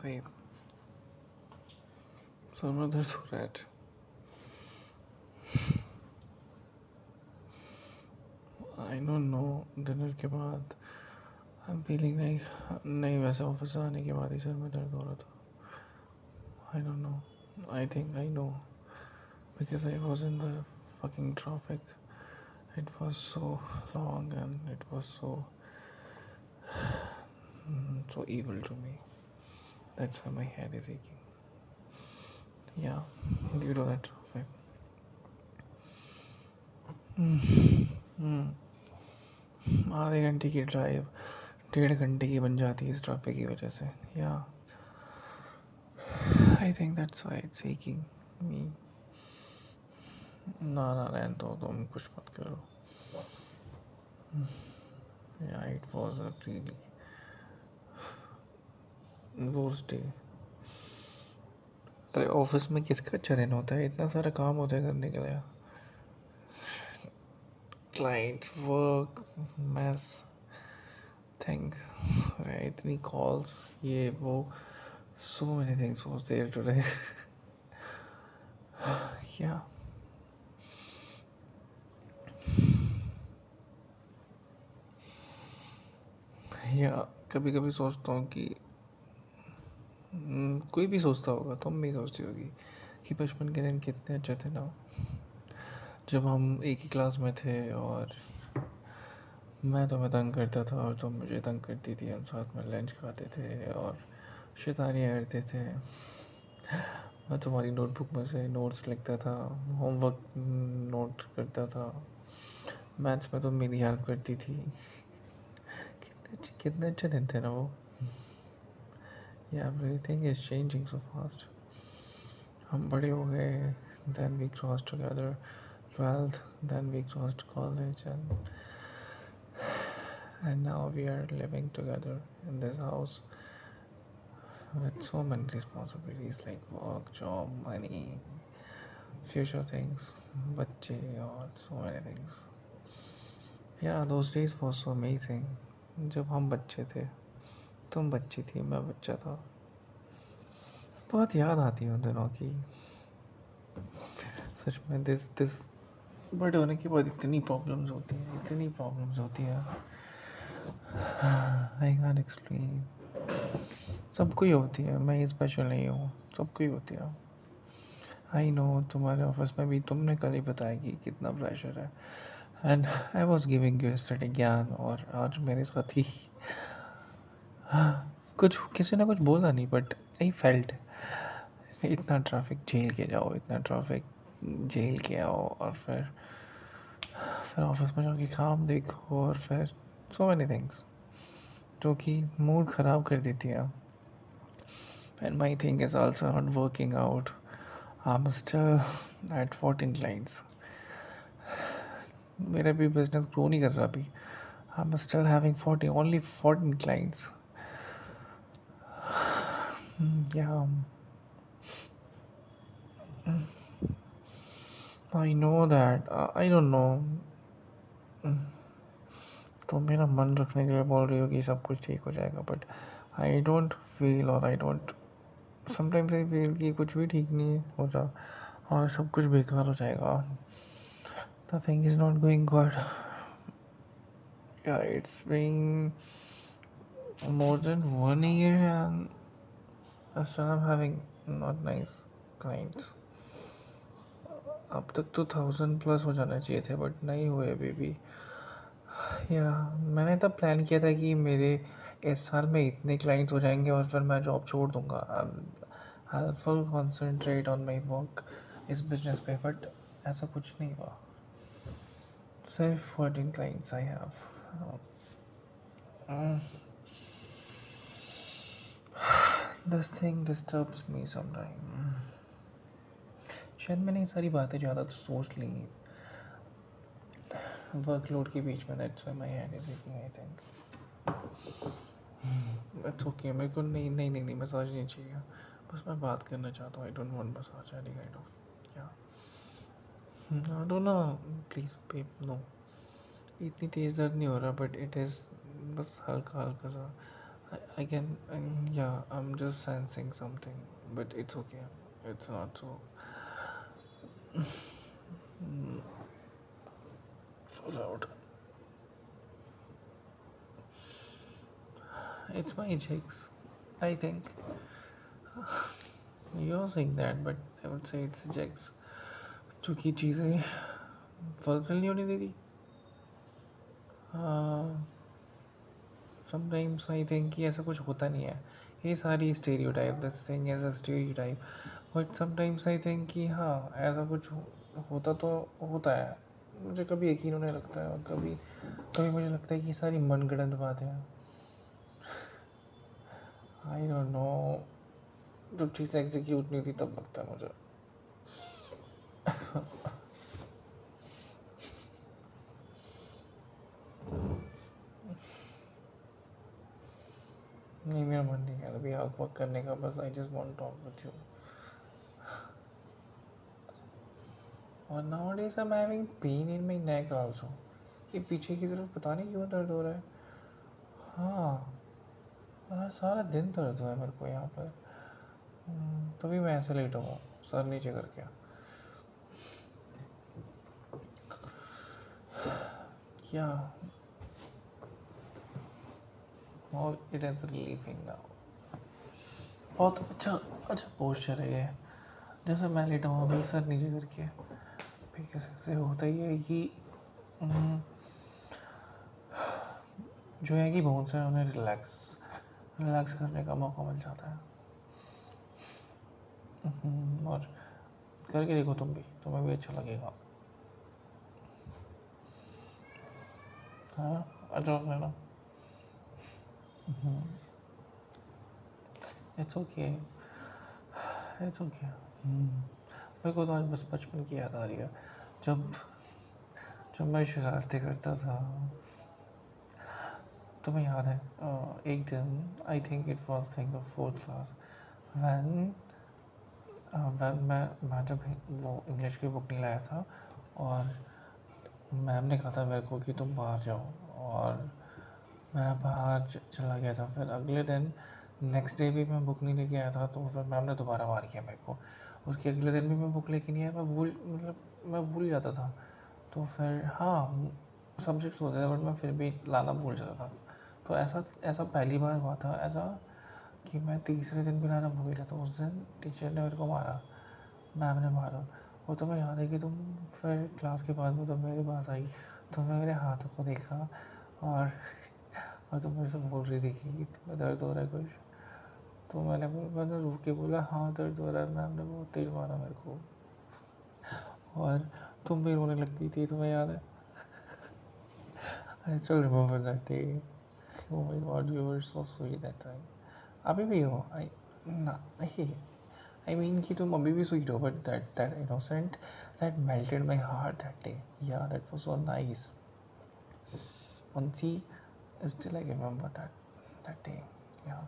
भाई सर में दर्द हो रहा है। आई डोंट नो, डिनर के बाद आई एम फीलिंग नहीं वैसे ऑफिस से आने के बाद ही सर में दर्द हो रहा था। आई don't no, I think I know because I was in the fucking traffic. It was so long and it was so evil to me. That's why my head is aching. Yeah, due to that traffic. आधे घंटे की drive 1.5 घंटे की बन जाती है इस traffic की वजह से. Yeah, I think that's why it's aching me. ना रहने दो, तुम कुछ मत करो. Yeah, it was a really worst day. अरे ऑफिस में किसका अच्छा दिन होता है? इतना सारा काम होता है करने के लिए. क्लाइंट वर्क मैस थिंग्स, इतनी कॉल्स, ये वो, so many things was there today. Yeah. या कभी कभी सोचता हूँ कि कोई भी सोचता होगा, तुम भी सोचती होगी कि बचपन के दिन कितने अच्छे थे ना, जब हम एक ही क्लास में थे और मैं तुम्हें तंग करता था और तुम मुझे तंग करती थी. हम साथ में लंच खाते थे और शैतानियाँ करते थे. मैं तुम्हारी नोटबुक में से नोट्स लिखता था, होमवर्क नोट करता था, मैथ्स में तुम मेरी हेल्प करती थी. कितने अच्छे दिन थे ना वो. Yeah, everything is changing so fast. हम बड़े हो गए, then we crossed together 12th, then we crossed college, and now we are living together in this house with so many responsibilities like work, job, money, future things, बच्चे और so many things. Yeah, those days were so amazing. जब हम बच्चे थे, तुम बच्ची थी, मैं बच्चा था. बहुत याद आती है उन दिनों की. सच में दिस बड़े होने के बाद इतनी प्रॉब्लम्स होती हैं. I can explain. सबको ही होती है, मैं ही स्पेशल नहीं हूँ, सबको ही होती है. आई नो, तुम्हारे ऑफिस में भी तुमने कल ही बताया कि कितना प्रेशर है, and I was giving you study ज्ञान. और आज मेरे साथ ही कुछ किसी ने कुछ बोला नहीं, बट आई फेल्ट इतना ट्रैफिक झेल के जाओ, इतना ट्रैफिक झेल के आओ, और फिर ऑफिस में जाके काम देखो, और फिर सो मैनी थिंग्स जो कि मूड ख़राब कर देती है. And my thing is also not working out. I am still at 14 clients. मेरा भी बिजनेस ग्रो नहीं कर रहा अभी. I am still having 14 clients. Yeah I know that, I don't know. तो मेरा मन रखने के लिए बोल रही हो कि सब कुछ ठीक हो जाएगा, बट आई डोंट फील, और I don't, sometimes I feel कि कुछ भी ठीक नहीं हो रहा और सब कुछ बेकार हो जाएगा. The thing is not going good. या it's being more than 1 year and still I'm having not nice clients. अब तक तो 1000+ हो जाना चाहिए थे, बट नहीं हुए अभी भी. या मैंने तब प्लान किया था कि मेरे इस साल में इतने क्लाइंट्स हो जाएंगे और फिर मैं जॉब छोड़ दूँगा. I full concentrate on my work इस बिजनेस पे, बट ऐसा कुछ नहीं हुआ. सिर्फ 14 clients I have. This thing disturbs me sometime. शायद मैंने ये सारी बातें ज़्यादा तो सोच ली वर्कलोड के बीच में. That's why my head is etching, I think. It's okay. मेरे को नहीं मसाज नहीं चाहिए. बस मैं बात करना चाहता हूँ. I don't want massage any kind of. Yeah don't no, please babe, no. इतनी तेज़ दर्द नहीं हो रहा, बट इट इज़ बस हल्का हल्का सा. I can, yeah, I'm just sensing something, but it's okay. It's not so, so loud. It's my chicks, I think. You're saying that, but I would say it's chicks. चूंकि चीज़ें fulfil नहीं होने दे रही. Sometimes I think कि ऐसा कुछ होता नहीं है. ये सारी stereotype, this thing as a stereotype. But sometimes I think कि हाँ, ऐसा कुछ होता तो होता है. मुझे कभी यकीन होने लगता है और कभी कभी मुझे लगता है कि ये सारी मनगढ़ंत बातें हैं. आई डोंट नो. जब चीज़ एग्जीक्यूट नहीं थी तब लगता है मुझे. नहीं, मेरा मन नहीं है अभी आग पक करने का. बस I just want to talk with you. और nowadays I'm having pain in my neck also. ये पीछे की तरफ पता नहीं क्यों दर्द हो रहा है. हाँ, और सारा दिन दर्द हुआ है मेरे को यहाँ पर. तभी मैं ऐसे लेटा हूँ सर नीचे करके. क्या, और इट इज़ रिलीविंग नाउ. बहुत अच्छा अच्छा पोस्चर है ये. जैसे मैं लेटा हूँ अभी सर नीचे करके. बिकॉज इससे होता ही है कि जो है कि बोन्स है उन्हें रिलैक्स करने का मौका मिल जाता है. और करके देखो तुम भी, तुम्हें भी अच्छा लगेगा. हाँ, अच्छा लेना. It's okay, it's okay. मेरे को तो आज बस बचपन की याद आ रही है, जब जब मैं शरारतें करता था. तुम्हें याद है एक दिन, I think it was think of 4th class, when मैं जब वो इंग्लिश की बुक नहीं लाया था और मैम ने कहा था मेरे को कि तुम बाहर जाओ, और मैं बाहर चला गया था. फिर अगले दिन नेक्स्ट डे भी मैं बुक नहीं लेके आया था, तो फिर मैम ने दोबारा मार किया मेरे को. उसके अगले दिन भी मैं बुक लेके नहीं आया. मैं भूल जाता था. तो फिर हाँ, सब्जेक्ट्स होते थे बट मैं फिर भी लाना भूल जाता था. तो ऐसा ऐसा पहली बार हुआ था ऐसा कि मैं तीसरे दिन भी लाना भूल गया. तो उस दिन टीचर ने मेरे को मारा, मैम ने मारा. वो तुम्हें याद है कि तुम फिर क्लास के बाद में तुम मेरे पास आई, तुमने मेरे हाथों को देखा और तुम मेरे से बोल रही थी कि तुम्हें दर्द हो रहा है कुछ. तो मैंने रुक के बोला हाँ दर्द हो रहा है. मैम ने बहुत तेज मारा मेरे को और तुम भी रोने लग गई थी, तुम्हें याद है. I still remember that day. Oh my God, you were so sweet that time. अभी भी हो. आई ना नहीं, आई मीन कि तुम अभी भी स्वीट हो, but that innocent that melted my heart that day. Yeah that was so nice. Once still I remember that day. या,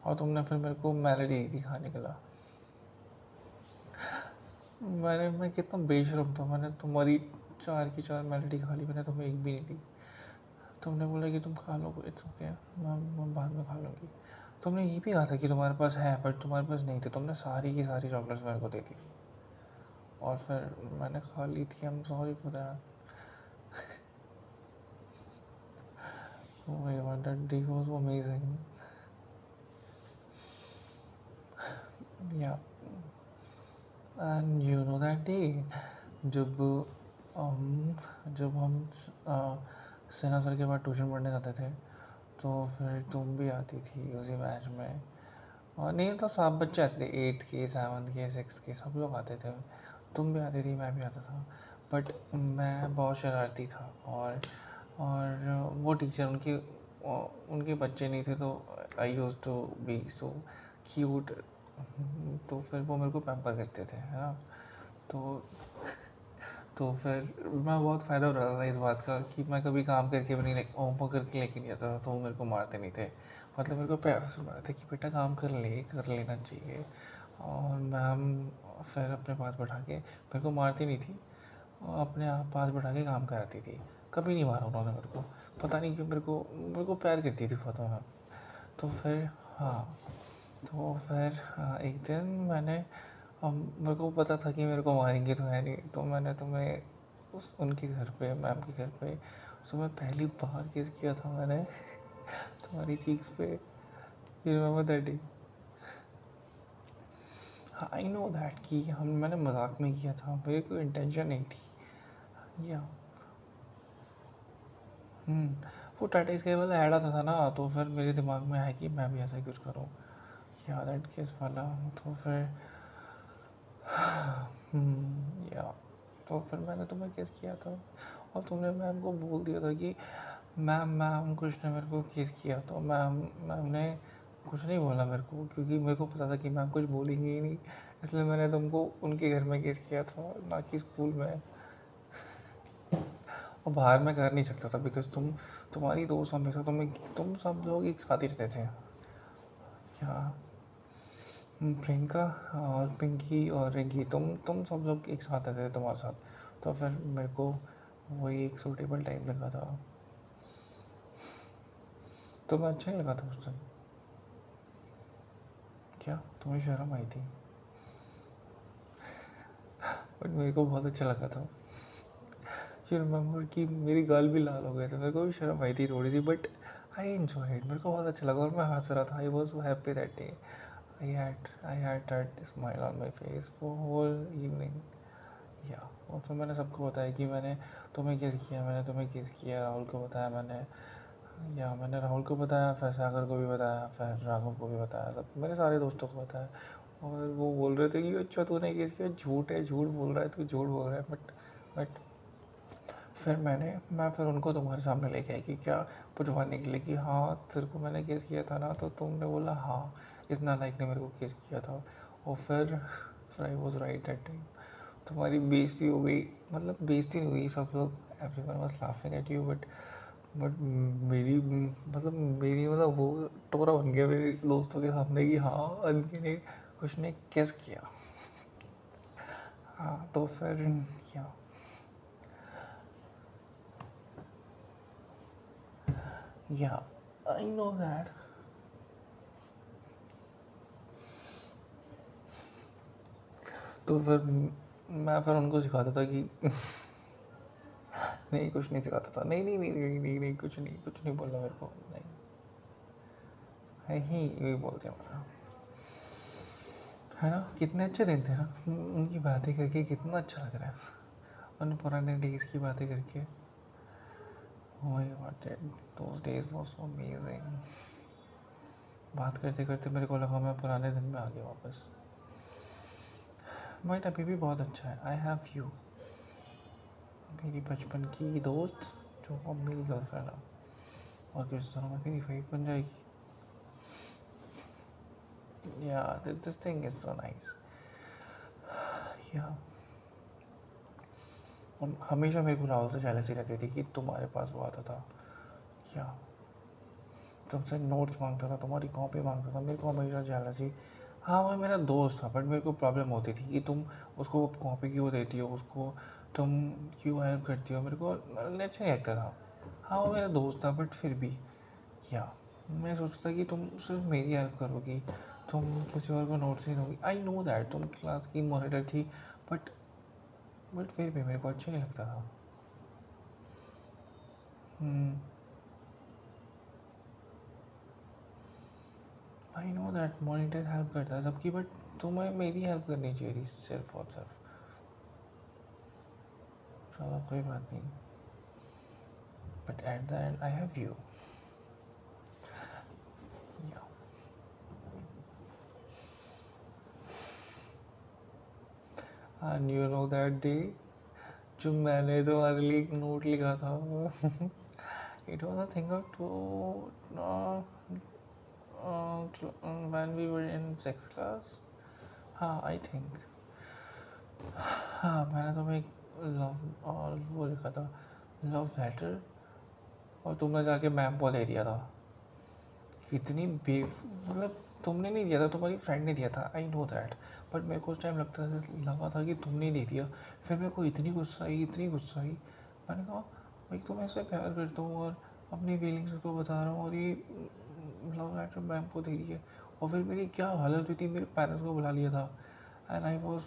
और तुमने फिर मेरे को मेलोडी दी खाने के लिए. मैं कितना बेशरम था. मैंने तुम्हारी 4 की 4 मेलोडी खा ली, मैंने तुम्हें एक भी नहीं दी. तुमने बोला कि तुम खा लो, इट्स ओके, मैं बाद में खा लूँगी. तुमने ये भी कहा था कि तुम्हारे पास है, बट तुम्हारे पास नहीं थे. तुमने सारी की सारी चॉकलेट्स मेरे को दे दी और फिर मैंने खा ली थी. I am sorry for that. Oh my God, that day was amazing. Yeah, and you know that day जब जब हम सेना सर के बाद ट्यूशन पढ़ने जाते थे, तो फिर तुम भी आती थी उसी बैच में. और नहीं तो सब बच्चे आते थे, 8th के, 7th के, 6th के, सब लोग आते थे. तुम भी आती थी, मैं भी आता था. बट मैं बहुत शरारती था. और वो टीचर उनके बच्चे नहीं थे, तो I used to be so cute. तो फिर वो मेरे को पैम्पर करते थे, है ना. तो तो फिर मैं बहुत फ़ायदा उठाता था इस बात का कि मैं कभी काम करके भी नहीं होमवर्क करके लेके नहीं आता था, तो वो मेरे को मारते नहीं थे. मतलब मेरे को प्यार से मारते थे कि बेटा काम कर लेना चाहिए. और मैम फिर अपने पास बैठा के, मेरे को मारती नहीं थी, अपने आप पास बैठा के काम कराती थी. कभी नहीं मारा उन्होंने मेरे को. पता नहीं क्यों मेरे को प्यार करती थी बहुत. तो फिर हाँ, तो फिर एक दिन मैंने मेरे को पता था कि मेरे को मारेंगे तो है नहीं, तो मैंने तुम्हें उनके घर पे, मैम के घर पे सुबह पहली बार किस किया था मैंने तुम्हारी चीक्स पे। You remember that day? हाँ, आई नो दैट कि मैंने मजाक में किया था, मेरी कोई इंटेंशन नहीं थी या वो टाटा स्काई वाला ऐड आता था ना, तो फिर मेरे दिमाग में आया कि मैं भी ऐसा ही कुछ करूँ, या दैट केस वाला। तो फिर या तो फिर मैंने तुम्हें केस किया था, और तुमने मैम को बोल दिया था कि मैम मैम कुछ ने मेरे को केस किया। तो मैम मैम ने कुछ नहीं बोला मेरे को, क्योंकि मेरे को पता था कि मैम कुछ बोलेंगी ही नहीं, इसलिए मैंने तुमको उनके घर में केस किया था, ना कि स्कूल में। और बाहर में कर नहीं सकता था, बिकॉज तुम्हारी दोस्त हमेशा तुम सब लोग एक साथ ही रहते थे। क्या प्रियंका और पिंकी और रिंकी, तुम सब लोग एक साथ रहते थे तुम्हारे साथ। तो फिर मेरे को वही एक सूटेबल टाइम लगा था। तुम्हें अच्छा नहीं लगा था उस दिन? क्या तुम्हें शर्म आई थी? बट मेरे को बहुत अच्छा लगा था। यू रिमेम्बर कि मेरी गाल भी लाल हो गए थे, मेरे को भी शर्म आई थी थोड़ी सी, बट आई एंजॉय इट, मेरे को बहुत अच्छा लगा और मैं हंस रहा था। I was so happy that day. I had that smile on my face for whole evening. या और फिर मैंने सबको बताया कि मैंने तुम्हें किस किया, मैंने तुम्हें किस किया, राहुल को बताया मैंने, या मैंने राहुल को बताया, फिर सागर को भी बताया, फिर राघव को भी बताया, सब मेरे सारे दोस्तों को बताया। और वो बोल रहे थे कि अच्छा तूने किस किया, झूठ है, झूठ बोल रहा है तू, झूठ बोल रहा है। बट फिर मैं फिर उनको तुम्हारे सामने लेके आई कि क्या पुछवाने के लिए कि हाँ तेरे को मैंने केस किया था ना, तो तुमने बोला हाँ इस नालायक ने मेरे को केस किया था। और फिर I was right that time. तुम्हारी बेइज्जती हो गई, मतलब बेइज्जती नहीं हुई, सब लोग everyone was laughing at you, but मेरी वो टोरा बन गया मेरे दोस्तों के सामने कि हाँ अनके ने कुछ ने केस किया। हाँ तो फिर या या आई नो दैट। तो फिर मैं फिर उनको सिखाता था कि नहीं कुछ नहीं सिखाता था, नहीं नहीं नहीं नहीं नहीं, नहीं कुछ नहीं बोलना मेरे को, नहीं है ही यही बोलते हैं है ना। कितने अच्छे दिन थे ना, उनकी बातें करके कितना अच्छा लग रहा है, उन पुराने डेज की बातें करके। ओह my God, those days was so amazing. बात करते करते मेरे को लगा मैं पुराने दिन में आ गया वापस। बट अभी भी बहुत अच्छा है, आई हैव यू, मेरी बचपन की दोस्त जो अब मेरी गर्लफ्रेंड है, और कुछ दिनों में मेरी वाइफ बन जाएगी। Yeah, this thing is so nice. Yeah. और हमेशा मेरे को राहुल से जेलसी रहती थी कि तुम्हारे पास वो आता था, क्या तुमसे नोट्स मांगता था, तुम्हारी कॉपी मांगता था, मेरे को हमेशा जेलसी। हाँ वो मेरा दोस्त था, बट मेरे को प्रॉब्लम होती थी कि तुम उसको कॉपी क्यों देती हो, उसको तुम क्यों हेल्प करती हो, मेरे को अच्छा नहीं लगता था। हाँ वो मेरा दोस्त था, बट फिर भी या मैं सोचता था कि तुम सिर्फ मेरी हेल्प करोगी, तुम किसी और को नोट्स नहीं दोगी। आई नो दैट तुम क्लास की मॉनिटर थी, बट फिर भी मेरे को अच्छा नहीं लगता था। आई नो दैट मॉनिटर हेल्प करता है सबकी, बट तुम्हें मेरी हेल्प करनी चाहिए थी सिर्फ और सिर्फ। चलो कोई बात नहीं, but at the end I have you. And you know that day जो मैंने तुम्हारे लिए एक नोट लिखा था, it was a thing of to when we were in sixth class। हाँ आई थिंक, हाँ मैंने तुम्हें एक लव और वो लिखा था, लव लेटर, और तुमने जाके मैम को दे दिया था। कितनी बे मतलब तुमने नहीं दिया था, तुम्हारी फ्रेंड ने दिया था, आई नो दैट, बट मेरे को उस टाइम लगा था कि तुमने दे दिया। फिर मेरे को इतनी गुस्सा आई, इतनी गुस्सा आई, मैंने कहा भाई तुम ऐसे प्यार करता हूँ और अपनी फीलिंग्स को बता रहा हूँ, और ये लव लेटर मैम को दे दिए। और फिर मेरी क्या हालत हुई थी, मेरे पेरेंट्स को बुला लिया था। एंड आई वॉज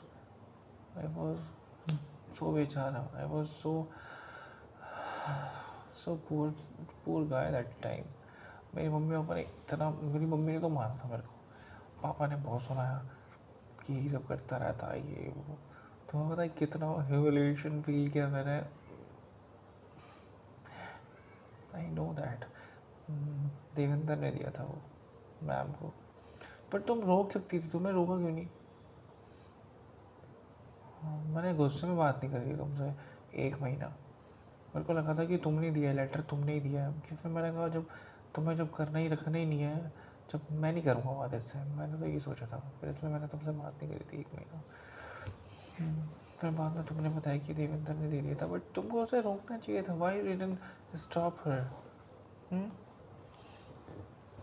सो बेचारा, आई was so poor guy that time. मेरी मम्मी ने तो मारा था मेरे को, पापा ने बहुत सुनाया कि यही सब करता रहता है ये वो। तुम्हें पता है कितना ह्यूमिलिएशन फील किया मैंने। आई नो दैट देवेंद्र ने दिया था वो मैम को। पर तुम रोक सकती थी, तुम्हें रोका क्यों नहीं? मैंने गुस्से में बात नहीं करी तुमसे 1 महीना। मेरे को लगा था कि तुमने दिया लेटर, तुमने ही दिया है। फिर मैंने कहा जब करना ही रखना ही नहीं है, जब मैं नहीं करूँगा बात इससे, मैंने तो यही सोचा था। फिर इसलिए मैंने तुमसे बात नहीं करी थी 1 महीना। फिर बाद में तुमने बताया कि देवेंद्र ने दे दिया था, बट तुमको उसे रोकना चाहिए था। व्हाई यू डिडंट स्टॉप हर?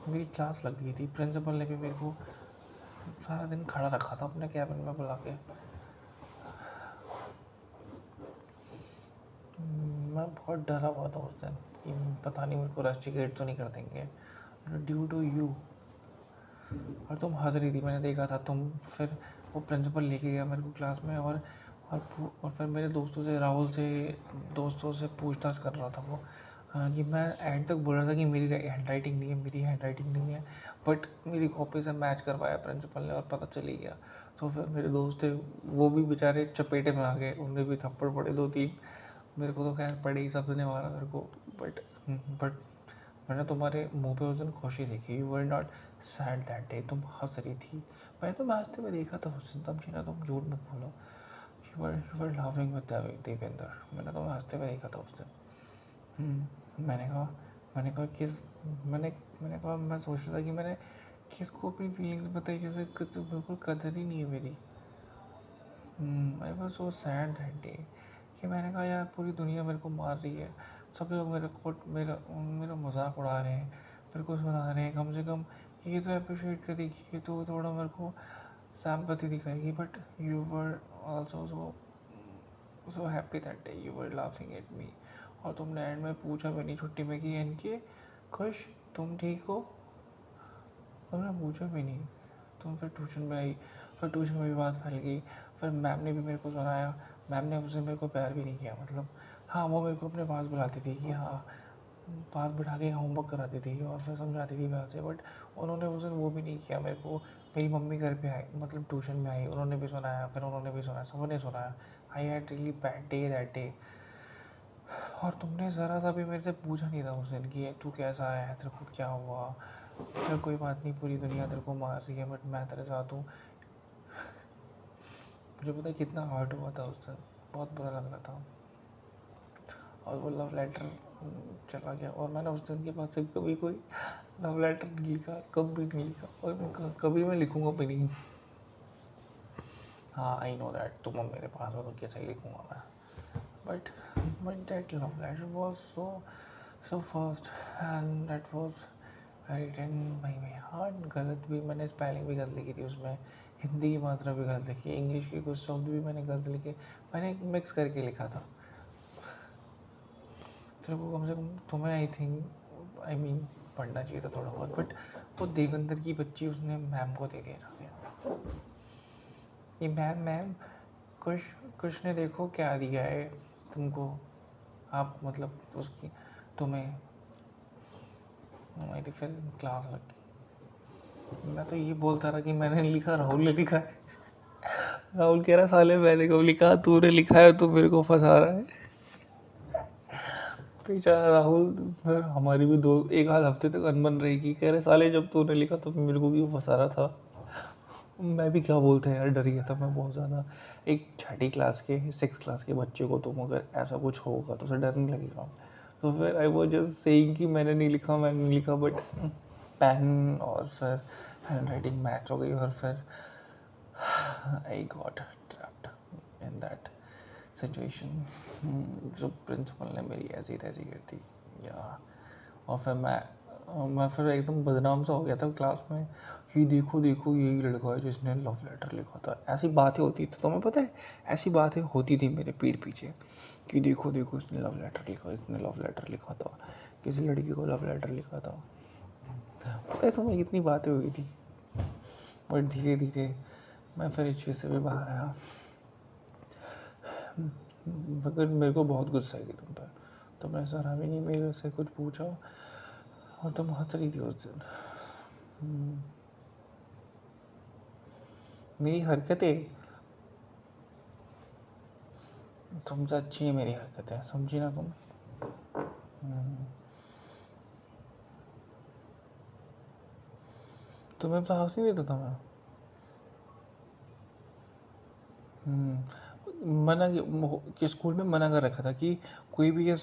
मेरी क्लास लग गई थी, प्रिंसिपल ने भी मेरे को सारा दिन खड़ा रखा था अपने कैबिन में बुला के। मैं बहुत डरा हुआ था उस दिन कि पता नहीं मेरे को रस्टिकेट तो नहीं कर देंगे ड्यू टू यू। और तुम हंस रही थी, मैंने देखा था तुम। फिर वो प्रिंसिपल लेके गया मेरे को क्लास में, और फिर मेरे दोस्तों से पूछताछ कर रहा था वो। कि मैं एंड तक बोल रहा था कि मेरी हैंड राइटिंग नहीं है, बट मेरी कॉपी से मैच करवाया प्रिंसिपल ने, और पता चल ही गया। तो फिर मेरे दोस्त थे, वो भी बेचारे चपेटे में आ गए, उन्हें भी थप्पड़ पड़े 2-3। मेरे को तो खैर पड़े ही, सबने मारा मेरे को। बट मैंने तुम्हारे मुंह पे उस दिन खुशी देखी। You were not sad that day, तुम हंस रही थी। मैंने तुम्हें हंसते हुए देखा था उस दिन, तब जीना तुम झूठ मत बोलो। You were laughing with Devendra, मैंने तुम्हें हंसते हुए देखा था उस दिन। मैंने कहा मैं सोच रहा था कि मैंने किसको अपनी फीलिंग्स बताई, जैसे बिल्कुल कदर ही नहीं है मेरी। आई was so sad that day कि मैंने कहा यार पूरी दुनिया मेरे को मार रही है, सब लोग मेरा मजाक उड़ा रहे हैं, मेरे को सुना रहे हैं। कम से कम ये तो अप्रिशिएट करेगी, ये तो थोड़ा मेरे को सैम्पैथी दिखाएगी। But you were also so happy that day, you were laughing at me. और तुमने एंड में पूछा भी नहीं छुट्टी में कि इनके खुश, तुम ठीक हो? तुमने पूछा भी नहीं। तुम फिर ट्यूशन में आई, फिर ट्यूशन में भी बात फैल गई। फिर मैम ने भी मेरे को सुनाया। मैम ने उस दिन मेरे को प्यार भी नहीं किया, मतलब हाँ, वो मेरे को अपने पास बुलाती थी कि हाँ, पास बिठा के होमवर्क कराती थी और फिर समझाती थी प्यार से। बट उन्होंने उस दिन वो भी नहीं किया मेरे को। मेरी मम्मी घर पे आई, मतलब ट्यूशन में आई, उन्होंने भी सुनाया, फिर उन्होंने भी सुनाया, सबने सुनाया। I had really bad day that day. और तुमने ज़रा सा भी मेरे से पूछा नहीं था उस दिन कि तू कैसा है, तेरे को क्या हुआ। चल कोई बात नहीं, पूरी दुनिया तेरे को मार रही है, बट मैं तेरे साथ हूँ। मुझे पता है कितना हर्ट हुआ था उस दिन, बहुत बुरा लग रहा था। और वो लव लेटर चला गया, और मैंने उस दिन के बाद से कभी कोई लव लेटर नहीं लिखा, कभी नहीं लिखा, और कभी मैं लिखूँगा भी नहीं। हाँ, आई नो दैट तुम मेरे पास हो तो कैसे ही लिखूँगा मैं। But that love letter was so first, and that was written by my heart. गलत भी, मैंने स्पेलिंग भी गलत लिखी थी उसमें, हिंदी की मात्रा भी गलत लिखी, इंग्लिश के कुछ शब्द भी मैंने गलत लिखे। मैंने मिक्स करके लिखा था। तेरे को कम से कम, तुम्हें आई मीन पढ़ना चाहिए था थोड़ा बहुत। बट वो देवेंद्र की बच्ची, उसने मैम को दे दिया ये मैम कुछ कुछ ने देखो क्या दिया है तुमको, आप मतलब उसकी तुम्हें। मेरी फिर क्लास लगी। मैं तो ये बोलता रहा कि मैंने लिखा, राहुल ने लिखा है। राहुल कह रहा साले मैंने कब लिखा, तूने लिखा है, तू मेरे को फंसा रहा है। बेचारा राहुल। फिर हमारी भी एक आध हफ्ते तक अनबन रहेगी। कह रहे साले जब तूने लिखा तो मेरे को क्यों फंसा रहा था। मैं भी क्या बोलता है यार, डर गया था मैं बहुत ज़्यादा। एक 6 क्लास के बच्चे को तुम अगर ऐसा कुछ होगा तो उसे डर नहीं लगेगा। तो फिर आई वॉज जस्ट सेइंग कि मैंने नहीं लिखा, बट पेन और फिर हैंड राइटिंग मैच हो गई, और फिर I got trapped in that situation. जो प्रिंसिपल ने मेरी ऐसी तैसी कर दी या। और फिर मैं फिर एकदम बदनाम सा हो गया था क्लास में कि देखो देखो यही लड़का है जिसने लव लेटर लिखा था। ऐसी बातें होती थी, तुम्हें पता है, ऐसी बातें होती थी मेरे पीठ पीछे कि देखो देखो इसने लव लेटर लिखा था, किसी लड़की को लव लेटर लिखा था। पता है तुम्हें कितनी बातें हुई थी, बट धीरे धीरे मैं फिर इस चीज़ से भी बाहर आया। मगर मेरे को बहुत गुस्सा आई तुम पर, तुमने सरा भी नहीं मेरे से कुछ पूछा और तुम हंस रही थी उस दिन। मेरी हरकतें तुमसे अच्छी है, मेरी हरकतें समझी ना तुम। तुम्हें साहस नहीं देता था मैं। मना कि स्कूल में मना कर रखा था कि कोई भी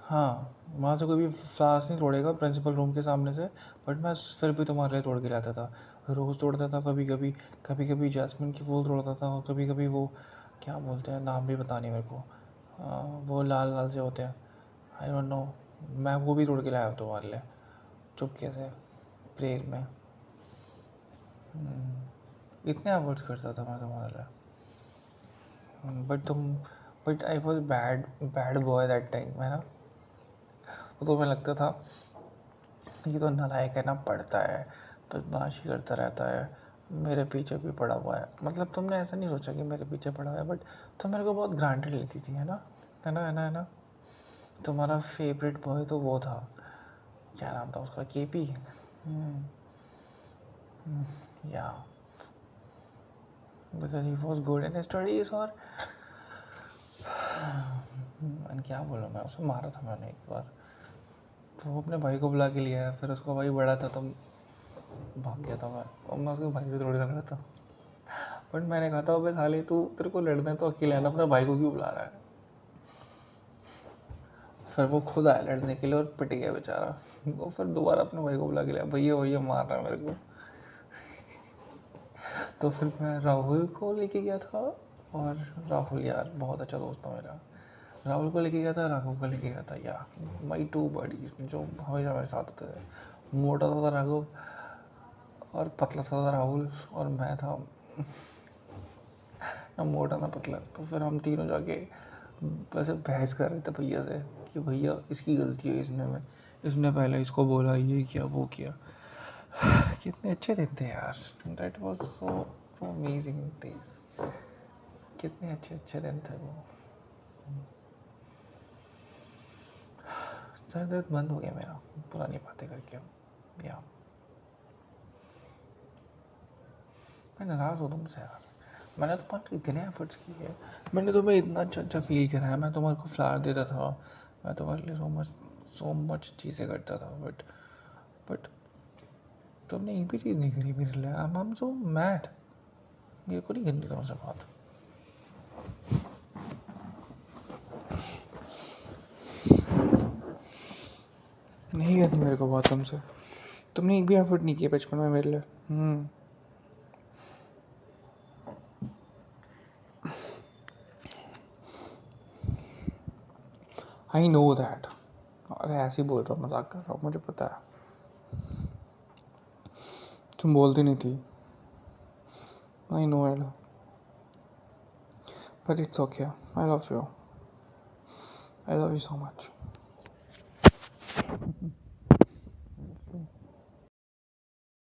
हाँ, वहाँ से कोई भी सांस नहीं तोड़ेगा प्रिंसिपल रूम के सामने से। बट मैं फिर भी तुम्हारे लिए तोड़ के लाता था, रोज़ तोड़ता था। कभी कभी जैस्मिन की फूल तोड़ता था, और कभी कभी वो क्या बोलते हैं, नाम भी पता नहीं मेरे को, वो लाल लाल से होते हैं, आई डोंट नो। मैं वो भी तोड़ के लाया तुम्हारे लिए चुपके से प्रेयर में। इतने एफर्ट्स करता था मैं तुम्हारे लिए। But I was bad bad boy that time, है ना। तो तुम्हें लगता था ये तो नालायक है ना, पढ़ता है, बदमाशी करता रहता है, मेरे पीछे भी पड़ा हुआ है। मतलब तुमने ऐसा नहीं सोचा कि मेरे पीछे पड़ा हुआ है, बट तुम मेरे को बहुत ग्रांटेड लेती थी, है ना, है ना, है ना, है ना। तुम्हारा फेवरेट बॉय तो वो था, क्या नाम था उसका, केपी। या because he was good in studies. और क्या बोलूँ मैं, उसे मारा था मैंने एक बार। तो वो अपने भाई को बुला के लिया है, फिर उसका भाई बड़ा था तो भाग गया था मैं, और मैं उसके भाई को थोड़ी लग रहा था। बट मैंने कहा था अबे साले तू, तेरे को लड़ना है तो अकेले आना, अपने भाई को क्यों बुला रहा है। फिर वो खुद आया लड़ने के लिए और पिट गया बेचारा। वो फिर दोबारा अपने भाई को बुला के लिया, भैया भैया मार रहा है मेरे को। तो फिर मैं राहुल को लेके गया था, और राहुल यार बहुत अच्छा दोस्त था मेरा। राहुल को लेके गया था, राघव को लेके गया था, या माई टू बडीज जो हमेशा मेरे साथ होते थे। मोटा था राघव और पतला था राहुल, और मैं था ना मोटा ना पतला। तो फिर हम तीनों जाके वैसे बहस कर रहे थे भैया से कि भैया इसकी गलती है, इसने पहले इसको बोला, ये किया वो किया। कितने अच्छे दिन थे यार, that was so amazing days. कितने अच्छे अच्छे दिन थे वो। सर दर्द बंद हो गया मेरा पुरानी बातें करके। या मैं नाराज़ हूँ तुमसे यार, मैंने तुम्हारे इतने एफर्ट्स किए, मैंने तुम्हें इतना अच्छा अच्छा फील कराया, मैं तुम्हारे को फ्लावर देता था, मैं तुम्हारे लिए सो मच चीज़ें करता था। बट तुमने एक भी चीज़ नहीं करी मेरे लिए। आई एम सो मैड, मेरे को नहीं करनी तुमसे बात। नहीं करनी मेरे को बात तुमसे। तुमने एक भी एफर्ट नहीं किया बचपन में मेरे लिए। आई नो दैट। अरे ऐसे ही बोल रहा हूँ, मजाक कर रहा हूँ, मुझे पता है। तुम बोलती नहीं थी, I know it, but it's okay. I love you, I love you so much.